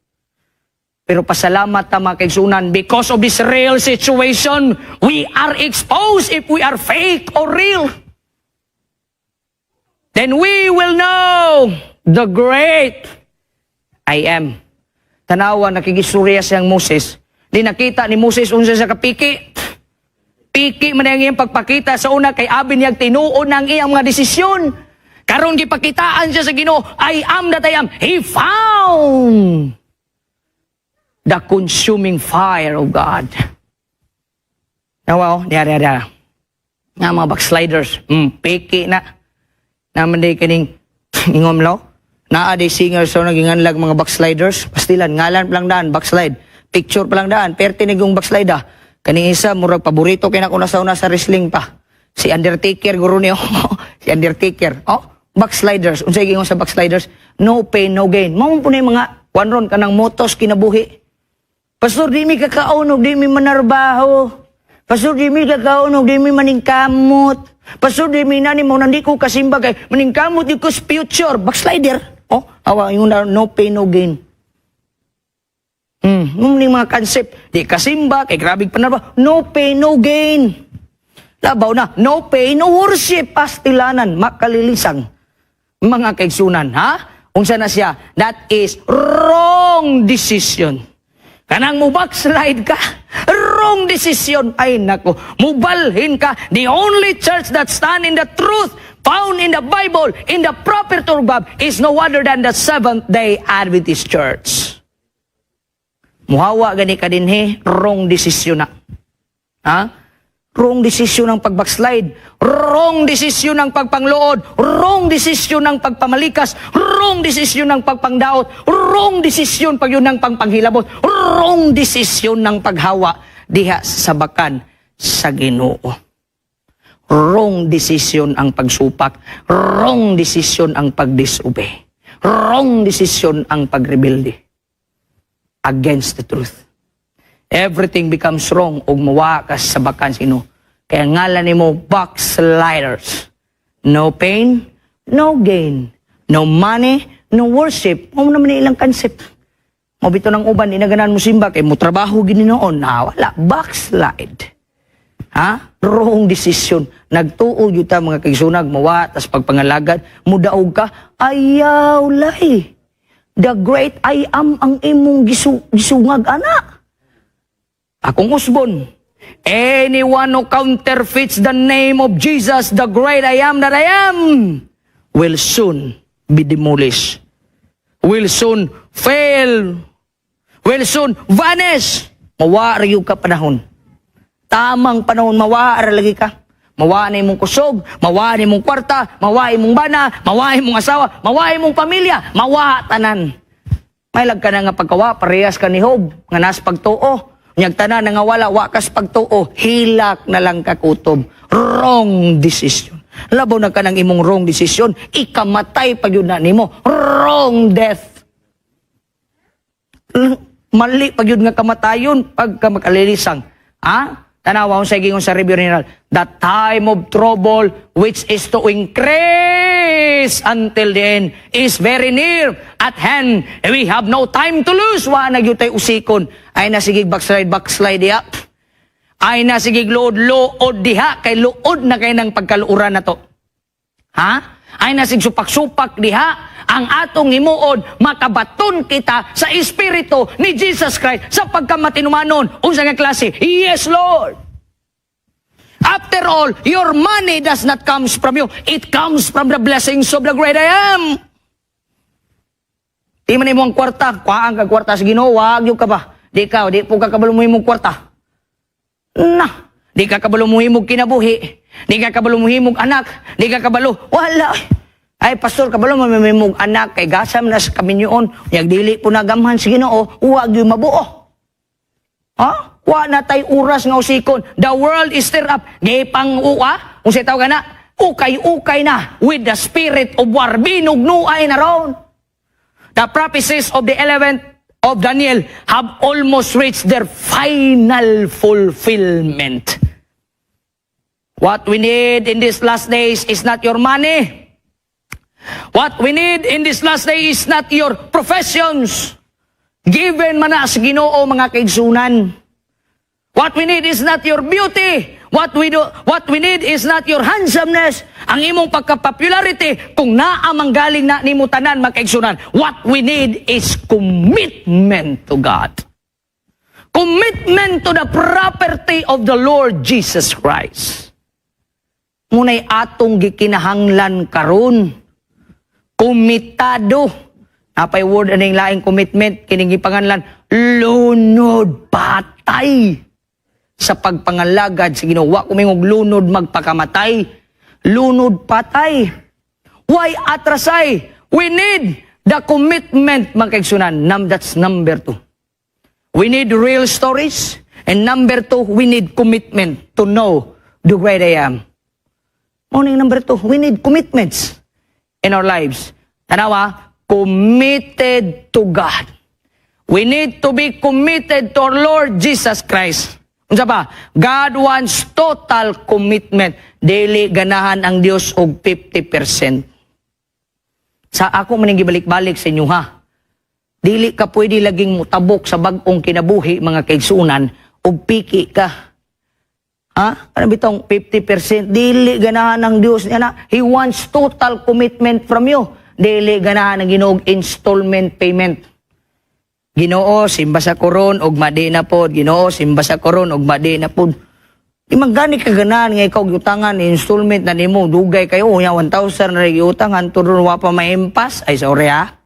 Pero pasalamat ta mga kaigsunan, because of this real situation, we are exposed if we are fake or real. Then we will know the great I am. Tanawa, nakikisurya siyang Moses. Di nakita ni Moses unsa sa kapiki. Piki man ang iyang pagpakita sa una kay abin niyang tinuon ang iyang mga desisyon. Karon gipakitaan siya sa Ginoo, I am that I am. He found the consuming fire of God. Nawaw, diya. Nga mga backsliders, piki na. Naman di kaning ingom law. Naa-day singers so naginganlag mga backsliders. Pastilan, ngalan pa lang daan, backslide. Picture pa lang daan, pertinig yung backslide ah. Kaning isa, murag paborito kaya na una sa wrestling pa. Si Undertaker, guru niyo. Si Undertaker. Backsliders. Unsay gingon sa backsliders? No pain, no gain. Mao po na yung mga wanron ka ng motos kinabuhi. Pastor, di mi kakaunog, di mi manarbaho. Pastor, di mi kakaunog, di mi maningkamot. Pastor, di mi nani mo nandi ko kasimba kay maningkamot di ko future. Backslider. Awa, yung no pain, no gain. Yung mga concept, di kasimba, kay grabig panarba, no pain, no gain. Labaw na, no pain, no worship, pastilanan, makalilisang. Mga kaigsunan, ha? Unsa na siya? That is wrong decision. Kanang mo backslide ka, wrong decision. Ay nako, mubalhin ka. The only church that stand in the truth found in the Bible, in the proper of God, is no other than the Seventh-day Adventist Church. Muhawa gani ka din wrong decision na. Ha? Wrong decision ng pagbackslide, wrong decision ng pagpanglood, wrong decision ng pagpamalikas, wrong decision ng pagpangdaot, wrong decision pag yun ng pangpanghilabot, wrong decision ng paghawa diha sa bakan sa Ginoo. Wrong decision ang pagsupak, wrong decision ang pagdisobey, wrong decision ang pagrebelde against the truth. Everything becomes wrong ug mawakas sa bakan sino. Kaya ngalan nimo backsliders. No pain, no gain. No money, no worship. Mo naman ilang concept. Mabito ng uban, inaganan mo simba, kay mo trabaho gininoon, wala, backslide. Ha? Wrong decision. Nagtuo yun ta mga kaisunag, mawa, tas pagpangalagad, mudaog ka, ayaw lay. The great I am ang imong gisungag, anak. Akong usbon, anyone who counterfeits the name of Jesus, the great I am that I am, will soon be demolished. Will soon fail. Will soon vanish. Mawa rin ka panahon. Tamang panahon, mawa lagi ka. Mawa na imong kusog, mawa na imong kwarta, mawa imong bana, mawa imong asawa, mawa imong pamilya, mawa tanan. May lag ka na nga pagkawa, parehas ka ni Job, nga nas pagtuo. Nyag tanan nga wala, wakas pagtuo, hilak na lang kakutob. Wrong decision. Labaw na ka ng imong wrong decision, ikamatay pag yun na nimo. Wrong death. Mali pag yun nga kamatayon, pagka makalilisang. Ha? Tanawa ko sa gingon sa review general, the time of trouble which is to increase until the end is very near at hand. We have no time to lose. Wa na gyud tay usikon. Ay na sigig backslide diha. Ay na sigig luod diha kay luod na kay nang pagkaluuran na to. Ha? Ay na sig supak-supak diha. Ang atong himuon, makabaton kita sa Espiritu ni Jesus Christ sa pagkamatinumanon. Unsa nga klase? Yes, Lord. After all, your money does not come from you. It comes from the blessings of the great I am. Di man imo ang kwarta. Kuhaan ka kwarta sa Ginoo, wag yung ka ba? Di po ka kabalo mo imong kwarta. Di ka kabalo mo imong kinabuhi. Di ka kabalo mo imong anak. Di ka kabalo. Wala. Ay, pastor, kabalo mo may mong anak, kay gasam na sa kaminyoon, yagdili po nagamhan sa Ginoo, huwag yung mabuo. Ha? Wa na tay oras nga usikon. The world is stirred up. Di pang uwa, kung siya tawag na, ukay-ukay na with the spirit of war. Binugnuay na ron. The prophecies of the 11th of Daniel have almost reached their final fulfillment. What we need in these last days is not your money. What we need in this last day is not your professions. Given man na sa Ginoo mga kaigsunan. What we need is not your beauty. What we need is not your handsomeness. Ang imong pagka-popularity kung naamang galing na nimo tanan mga kaigsunan. What we need is commitment to God. Commitment to the property of the Lord Jesus Christ. Muna'y atong gikinahanglan karon. Komitado. Napay word aning laing commitment, kining gipanganlan, lunod patay. Sa pagpangalagad sa Ginoo, wa kumingog lunod magpakamatay. Lunod patay. Why atrasay? We need the commitment, mga kaigsunan. That's number 2. We need real stories. And number 2, we need commitment to know the great I am. Morning number 2, we need commitments in our lives. Tanawa, committed to God. We need to be committed to our Lord Jesus Christ. Unsa ba? God wants total commitment. Dili ganahan ang Dios og 50%. Sa ako maning gibalik-balik sa inyo ha. Dili ka pwede laging mutabok sa bag-ong kinabuhi mga kaigsunan og piki ka. Ha? Ano bitong 50%? Dili ganahan ng Dios niya na. He wants total commitment from you. Dili ganahan ng Ginoo installment payment. Ginoo, simba sa koron og madi na pod. Ginoo, simba sa koron og madi na pod. Di magani ka ganahan nga ikaw giutangan installment na nimo dugay kayo nya 1,000 na giutangan turon wa pa maimpas. Ay sorry ha.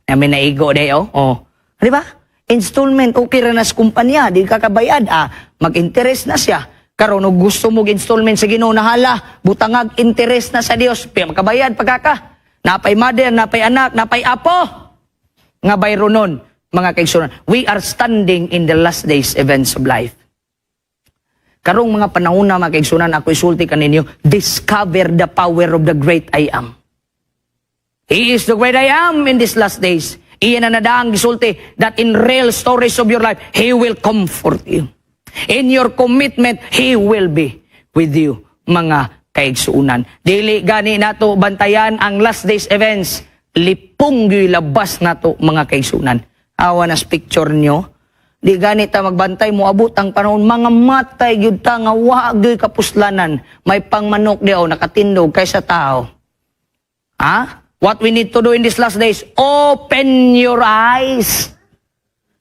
Namin naigo dayo. Oh. Di ba? Installment, okay ra na sa kumpanya, di ka kabayad, mag-interest na siya. Karon og gusto mo installment sa Ginoo na hala, butangag interest na sa Dios, makabayad pagkaka. Napay mother, napay anak, napay apo. Nga bayro nun, mga kaigsunan, we are standing in the last days events of life. Karong mga panahon na mga kaigsunan, ako isulti kaninyo, discover the power of the great I am. He is the great I am in these last days. Iyan na nadaang gisulti that in real stories of your life, He will comfort you. In your commitment, He will be with you, mga kaigsuunan. Dili gani nato bantayan ang last days events. Lipong labas nato, mga kaigsuunan. Awa nas picture nyo. Di ganit ta magbantay mo abot ang panahon mga matay gyud ta nga wa gyud kapuslanan. May pangmanok diaw nakatindog kaysa tao. Ha? What we need to do in these last days, open your eyes.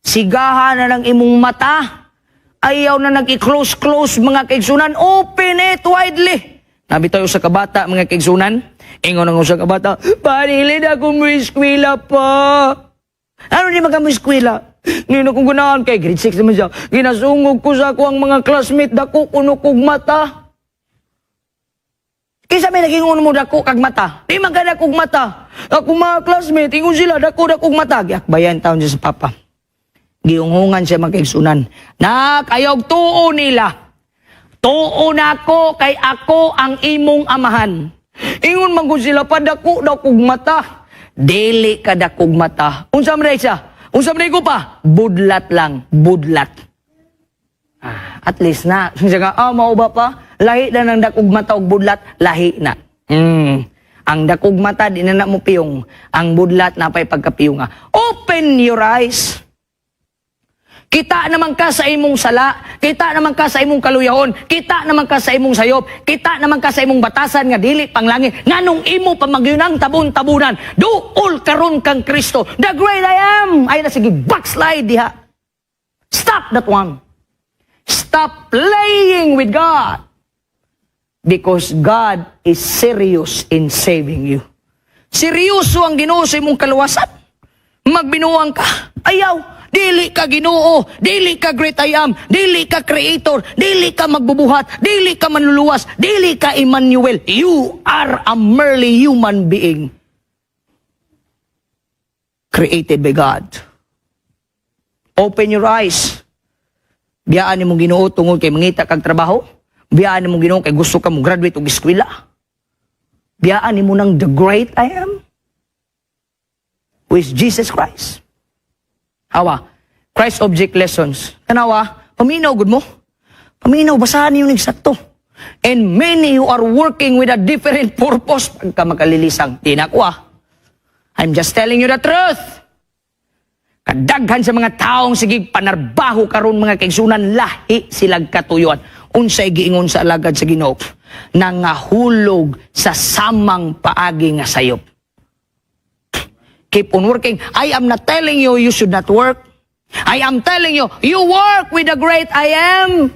Sigahan na ng imong mata. Ayaw na nag-i-close mga kaigsunan. Open it widely. Nabi tayo sa kabata, mga kaigsunan. Ingon ang sa kabata, panilid ako mo eskwela pa. Ano di magkamo eskwela? Ngayon akong ganahan kay grade 6 naman siya. Ginasungog ko sa ako ang mga classmate, dako kuno kog mata. Kisa may nagingon mo dako kag mata. Di maganda kog mata. Ako mga classmate, ingon sila dako kog mata. Giakbayan taon siya sa papa. Giungungan siya magkaigsunan. Nak, ayaw tuo nila. Tuo na ako kay ako ang imong amahan. Ingon man ko sila pa dako kog mata. Dili ka dakog mata. Unsa man siya? Unsa man ko pa? Budlat lang, budlat. At least na. Siya ka, mao ba pa? Lahi na ng dakog mata og budlat, lahi na. Ang dakog mata, di na mo piyong. Ang budlat na pa'y pagkapiyong nga. Open your eyes. Kita naman ka sa imong sala, kita naman ka sa imong kaluyahon, kita naman ka sa imong sayop, kita naman ka sa imong batasan nga dili panglangi, nganong imo pamagyunang tabon-tabunan, duol karon kang Kristo, the great I am. Ay na sige, backslide diha. Stop that one. Stop playing with God. Because God is serious in saving you. Seryoso ang Ginoo sa imong kaluwasan. Magbinuang ka. Ayaw. Dili ka Ginoo, dili ka great I am, dili ka creator, dili ka magbubuhat, dili ka manluluwas, dili ka Emmanuel. You are a merely human being created by God. Open your eyes. Biyaan ni mong Ginoo tungod kay mangita kag trabaho. Biyaan ni mong Ginoo kay gusto ka mo graduate og eskwela. Biyaan ni mo ng the great I am, who is Jesus Christ. Hawa, Christ object lessons. Tanawa, paminaw gud mo. Paminaw, basahan niyo nagsakto. And many who are working with a different purpose, pagka makalilisang, di na ko I'm just telling you the truth. Kadaghan sa mga taong sige panarbaho karon mga kaigsunan, lahi silang katuyuan. Unsay giingon sa alagad sa Ginoo, nangahulog sa samang paagi nga sayop. Keep on working. I am not telling you you should not work. I am telling you, you work with the great I am.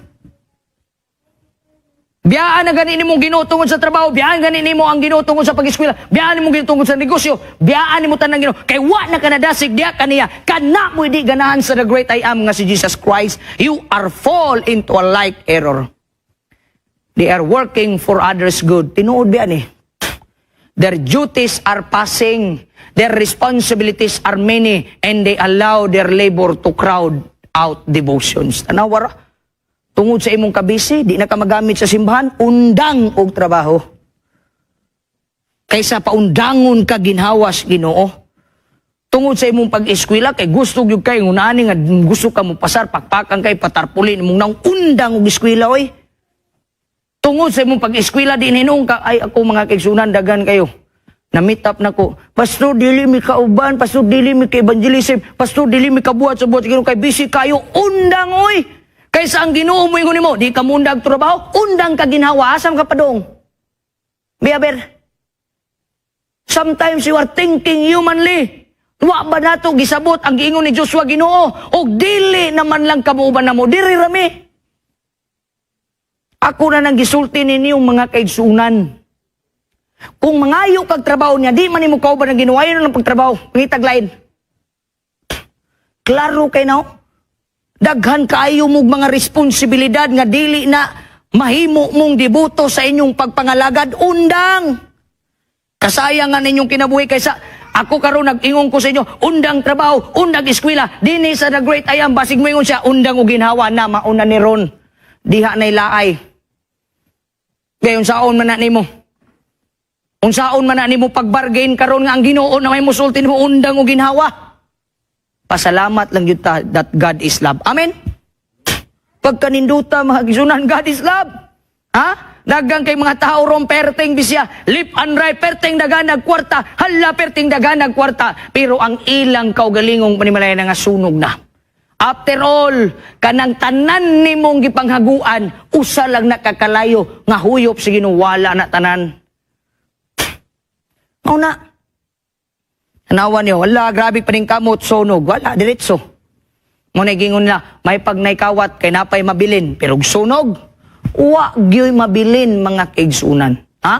Biyaan na ganin mong Ginoo tungod sa trabaho, biyaan ganin mo ang Ginoo tungod sa pag-eskwela, biyaan mo Ginoo tungod sa negosyo, biyaan mo tanang Ginoo. Kay wa na kanadasig diya kaniya, kana mo di ganahan sa the great I am nga si Jesus Christ. You are fall into a like error. They are working for others' good. Tinuod biyan eh. Their duties are passing. Their responsibilities are many and they allow their labor to crowd out devotions. Tanawara, tungod sa imong kabisi, di na ka magamit sa simbahan, undang og trabaho. Kaysa paundangon ka ginhawas Ginoo. Tungod sa imong pag-eskwela, kay gusto gyud kay ngunani nga gusto ka mo pasar, pakpakan kay patarpulin imong nang undang og eskwela oy. Tungod sa imong pag-eskwela, di ninong ka, ay ako mga kaigsunan, dagan kayo. Na-meet up na ko. Pastor, dili mi kauban. Pastor, dili mi ka-evangelism. Pastor, dili mi kabuhat sa buhat. Kay busy kayo. Undang, oy. Kaysa ang Ginoo mo ingon nimo, di ka mundag trabaho. Undang ka ginhawa. Asam ka padong. Biaber. Sometimes you are thinking humanly. Wa ba nato gisabot ang giingon ni Joshua Ginoo? O dili naman lang kamuuban na mo. Diri rami. Ako na nang gisulti ninyong mga kaigsunan. Kung mangayo kag trabaho niya, di man imo kauban ang Ginoo, ayon lang pagtrabaho, pangitaglain. Klaro kay now. Daghan kaayo mong mga responsibilidad nga dili na mahimo mong debuto sa inyong pagpangalagad, undang. Kasayangan ninyong kinabuhi kaysa ako karon nag-ingon ko sa inyo, undang trabaho, undang eskwela, dinhi sa the great I am, basig mo ingon siya, undang og ginhawa na mauna ni ron. Diha na ilaay. Gayon saon man na nimo. Unsaon man na nimo pagbargain karon nga ang Ginoo na may musulti mo undang o ginhawa. Pasalamat lang yun that God is love. Amen? Pagkaninduta mga kisunan, God is love. Ha? Dagang kay mga tao ron perting bisya, lip and right, perting daganag kwarta, hala perting daganag kwarta. Pero ang ilang kaugalingong panimalaya na nga sunog na. After all, kanang tanan ni mong gipanghaguan, usa lang nakakalayo, nga huyop sa ginuwala na tanan. Mauna, tanawan niyo, wala, grabe pa rin kamot, sunog, wala, diretso. Muna gingon na, may pagnaykawat, kay napay mabilin, pero sunog, wag yo'y mabilin, mga kaigsunan. Ha?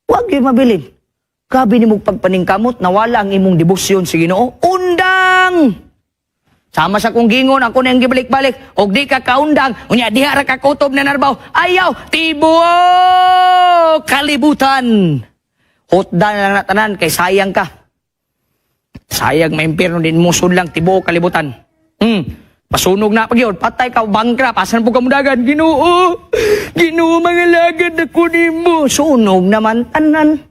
Wag yo'y mabilin. Grabe ni mong pagpaningkamot, nawala ang imong debosyon sa Ginoo. Undang! Sama sa kong gingon, ako na yung gibalik-balik. Og di ka kaundang, unya diha ra ka kutob na narbaw. Ayaw, tibo! Kalibutan! Hotdan lang na tanan, kay sayang ka. Sayang maimpirno din mo lang, tibo kalibutan. Pasunog na pag yun, patay ka, bangkra, pasan po kamudagan. Ginoo! Ginoo, mga lagad na kunin mo. Sunog naman tanan.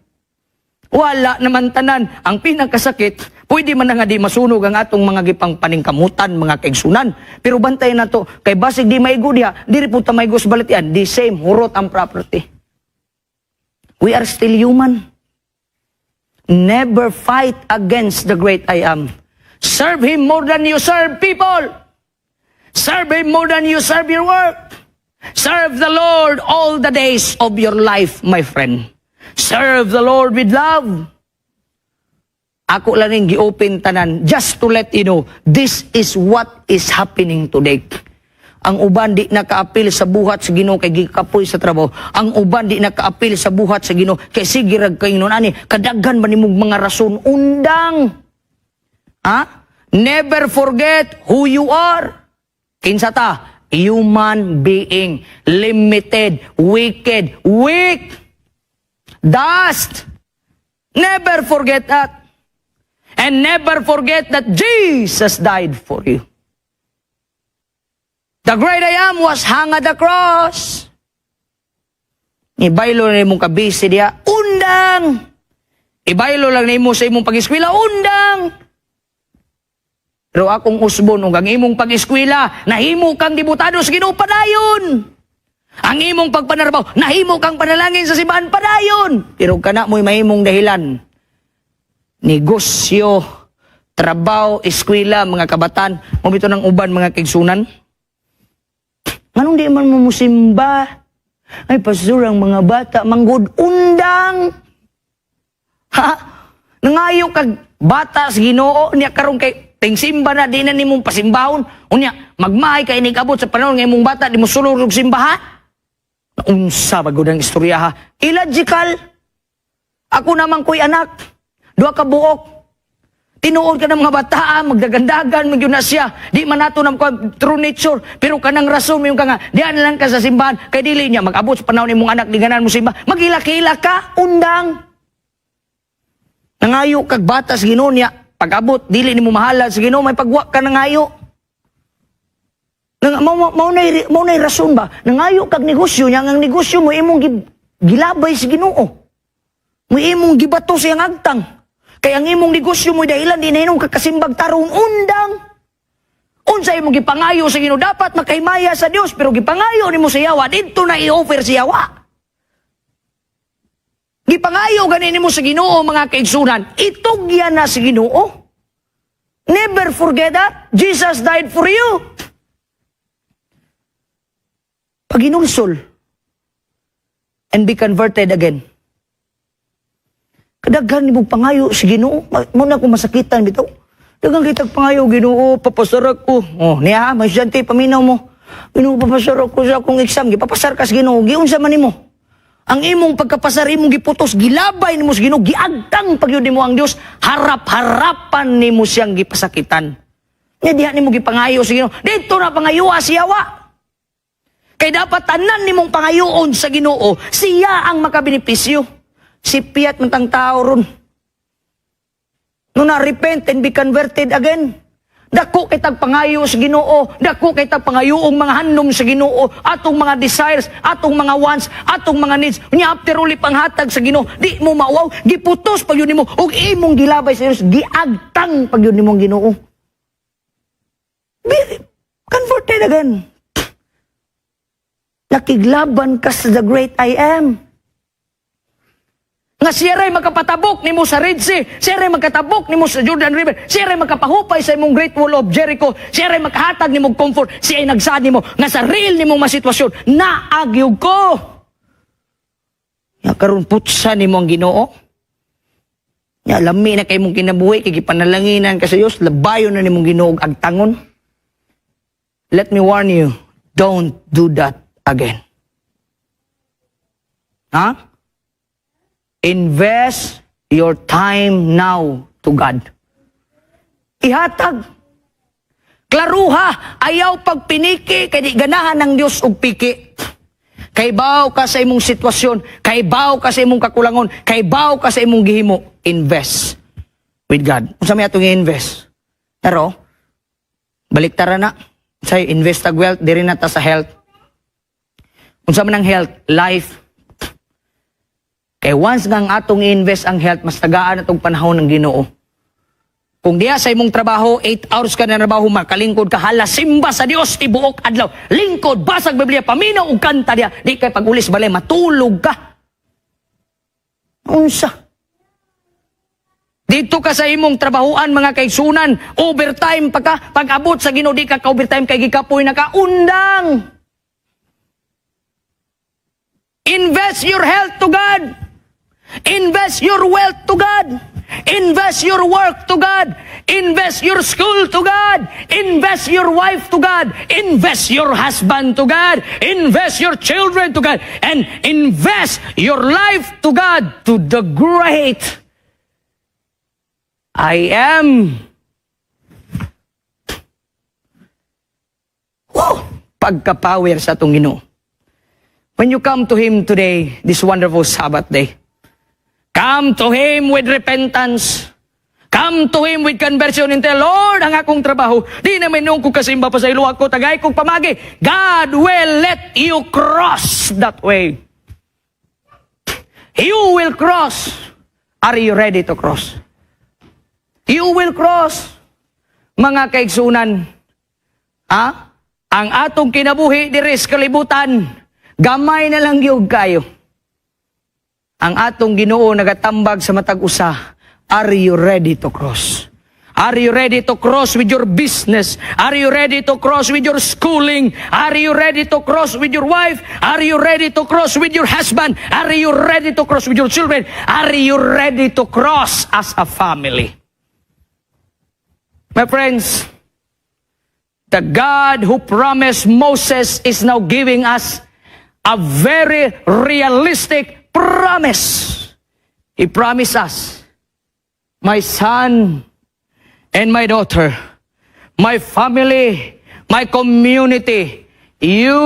Wala naman tanan. Ang pinakasakit, pwede man na nga di masunog ang atong mga gipang paningkamutan, mga kaigsunan. Pero bantay na to, kay basig di maigo diha, di reputa maigo sa balatian, the same, hurot ang property. We are still human. Never fight against the great I am. Serve Him more than you serve people. Serve Him more than you serve your work. Serve the Lord all the days of your life, my friend. Serve the Lord with love. Ako lang rin gi-open tanan just to let you know, this is what is happening today. Ang uban di nakaapil sa buhat sa Ginoo kay gikapoy sa trabaho. Ang uban di nakaapil sa buhat sa Ginoo kay sige rag kay ani kadaghan man nimong mga rason undang. Ha? Never forget who you are. Kinsa ta? Human being, limited, wicked, weak, dust. Never forget that. And never forget that Jesus died for you. The great I am was hung at the cross. Ibaylo na imong kabisi diya, undang! Ibaylo lang na imo sa imong pag-eskwela, undang! Pero akong usbon, ang imong pag-eskwela, nahimo kang dibutado sa Ginoo, padayon! Ang imong pagpanarbaw, nahimo kang panalangin sa simbahan, padayon! Pero kana mo'y mahimong dahilan. Negosyo, trabaho, eskwela, mga kabatan, mabito ng uban, mga kaigsunan. Anong di man mo musimba? Ay, pastor, ang mga bata, manggod, undang! Ha? Nangayo kag bata sa Ginoo, niya karong kay tingsimba na, di na ni mong pasimbahon. Unya, magmahay ka inikabot sa panahon ng imong bata, di mo sulog og simbaha. Unsa bagod ang istorya ha? Illogical. Ako naman ko'y anak. Duha ka buok. Tinuod ka ng mga bataan, magdagandagan, magyun na siya. Di man nato ng true nature. Pero kanang rason mo yung ka nga, diyan lang ka sa simbahan. Kay dili niya, mag-abot sa panahon ng mong anak, di ganan mo simbahan. Magila-kila ka, undang. Nangayo kag bata sa Ginoo niya. Pag-abot, dili ni mo mahalad sa Ginoo, may pagwa ka nangayo. Maunay rason ba? Nangayo kag negosyo niya, ang negosyo mo, imong gilabay sa Ginoo. Mo imong gibato sa iyang agtang. Kaya ang imong negosyo mo dahilan di na inong kakasimbag tarong undang. Unsa imong gipangayo sa Ginoo dapat makaymaya sa Dios pero gipangayo nimo sa yawa didto na i-offer sa yawa. Gipangayo ganin nimo sa Ginoo mga kaigsunan, itugya na sa Ginoo. Never forget that Jesus died for you. Pag inulsol and be converted again. Kadaghan ni mo pangayo si Ginoo. Muna ko masakitan bitaw. Dagang kitag pangayo, Ginoo, papasarak ko. Oh, niya, may siyante, paminaw mo. Ginoo, papasarak ko sa akong exam. Gipapasar ka sa Ginoo, giunsa man nimo. Ang imong pagkapasar, imong giputos, gilabay nimo sa Ginoo, giagtang pagyud nimo ang Dios, harap-harapan nimo siyang gipasakitan. Nya diha nimo gipangayo sa Ginoo. Dito na pangayuwa siyawa. Kay dapat tanan nimong pangayoon sa Ginoo, siya ang makabenepisyo. Si piyat ng tao ron. Nung na-repent and be converted again. Dako kitag pangayo sa Ginoo, dako kitag pangayoong mga handom sa Ginoo, atong mga desires, atong mga wants, atong mga needs. Unya after uli panghatag sa Ginoo, di mo mawaw, giputos pag yun nimo ug imong gilabay sa Dios, giagtang pag yun nimong Ginoo. Be converted again. nakiglaban ka sa the great I am. Nga siya rin makapatabok ni mo sa Red Sea, siya rin makatabok ni mo sa Jordan River, siya rin makapahupay sa imong Great Wall of Jericho, siya rin makahatag ni mong comfort, siya ay nagsad ni mo nga sa real ni mong masitwasyon, naagyog ko. Nga karon putsa ni mo ang Ginoo. Nga lami na kay mong kinabuhi, kay gipanalanginan ka sa Diyos, labayon na ni mong Ginoo agtangon. Let me warn you, don't do that again. Ha? Invest your time now to God. Ihatag. Klaruha, ayaw pagpiniki, kay di ganahan ng Diyos og piki. Kay baw ka sa imong sitwasyon, kay baw ka sa imong kakulangon, kay baw ka sa imong gihimo, invest with God. Unsa may atong i-invest? Pero, baliktara na. Say, invest ag wealth, diri na ta sa health. Unsa man ang health? Life. Kaya once nga ang atong i-invest ang health, mas tagaan atong panahon ng Ginoo. Kung diya sa imong trabaho, 8 hours ka na trabaho, makalingkod ka, hala, simba sa Dios, tibuok adlaw, lingkod, basag Biblia, paminaw og kanta diya, di kay pag-ulis balay, matulog ka. Unsa? Dito ka sa imong trabahoan, mga kaigsunan, overtime pa ka, pag-abot sa Ginoo, di ka ka-overtime, kay gikapoy na ka, undang. Invest your health to God. Invest your wealth to God. Invest your work to God. Invest your school to God. Invest your wife to God. Invest your husband to God. Invest your children to God. And invest your life to God, to the great I am. Woo! Pagka-power sa atong Ginoo. When you come to Him today, this wonderful Sabbath day, come to Him with repentance. Come to Him with conversion and tell, Lord, ang akong trabaho, di naman nung ko kasimba pa sa iluwa ko, tagay kong pamagi. God will let you cross that way. You will cross. Are you ready to cross? You will cross. Mga kaigsunan, ang atong kinabuhi, diris kalibutan, gamay na lang yung kayo. Ang atong Ginoo nagatambag sa matag usa. Are you ready to cross? Are you ready to cross with your business? Are you ready to cross with your schooling? Are you ready to cross with your wife? Are you ready to cross with your husband? Are you ready to cross with your children? Are you ready to cross as a family? My friends, the God who promised Moses is now giving us a very realistic promise. He promised us, my son and my daughter, my family, my community, you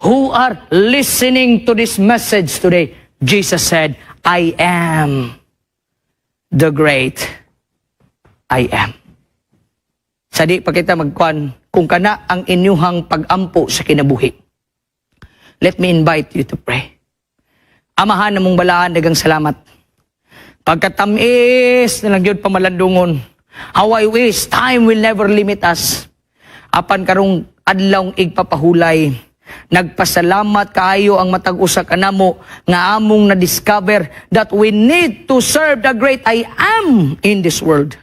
who are listening to this message today, Jesus said, I am the great I am. Sadi pa kita magkuan, kung kana ang inyuhang pag-ampo sa kinabuhi. Let me invite you to pray. Amahan namong balaan, dagang salamat. Pagkatamis na lang yun pamalandungon. How I wish time will never limit us. Apan karong adlawng igpapahulay. Nagpasalamat kaayo ang matag-usa kanamo nga among na-discover that we need to serve the great I am in this world.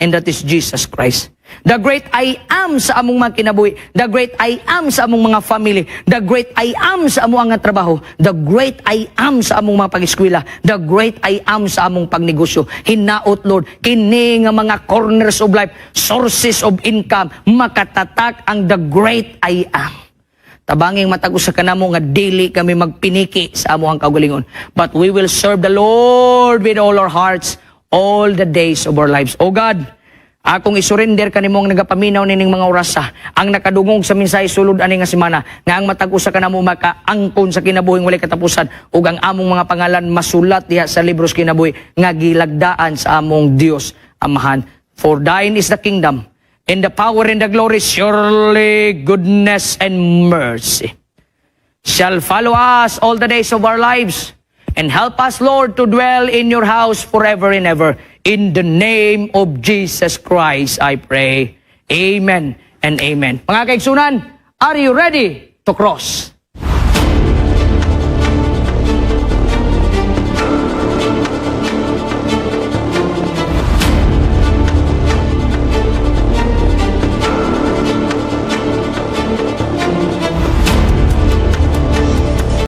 And that is Jesus Christ. The great I am sa among mga kinabuhi. The great I am sa among mga family. The great I am sa among mga trabaho. The great I am sa among mga pag-eskwela. The great I am sa among pagnegosyo. Hinaot, Lord, kini nga mga corners of life, sources of income, makatatak ang the great I am. Tabanging matag-usa kanamo nga dili kami magpiniki sa among kaugalingon. But we will serve the Lord with all our hearts all the days of our lives. O God, akong isurrender kanimo ang nagapaminaw nining mga orasa, ang nakadungog sa minsay sulod ani nga semana, nga ang matag-usa kanamo makaangkon sa kinabuhing walay katapusan, ug ang among mga pangalan masulat diha sa libros kinabuhi nga gilagdaan sa among Dios Amahan. For thine is the kingdom, and the power and the glory, surely goodness and mercy shall follow us all the days of our lives. And help us, Lord, to dwell in your house forever and ever. In the name of Jesus Christ, I pray. Amen and amen. Mga kaigsunan, are you ready to cross?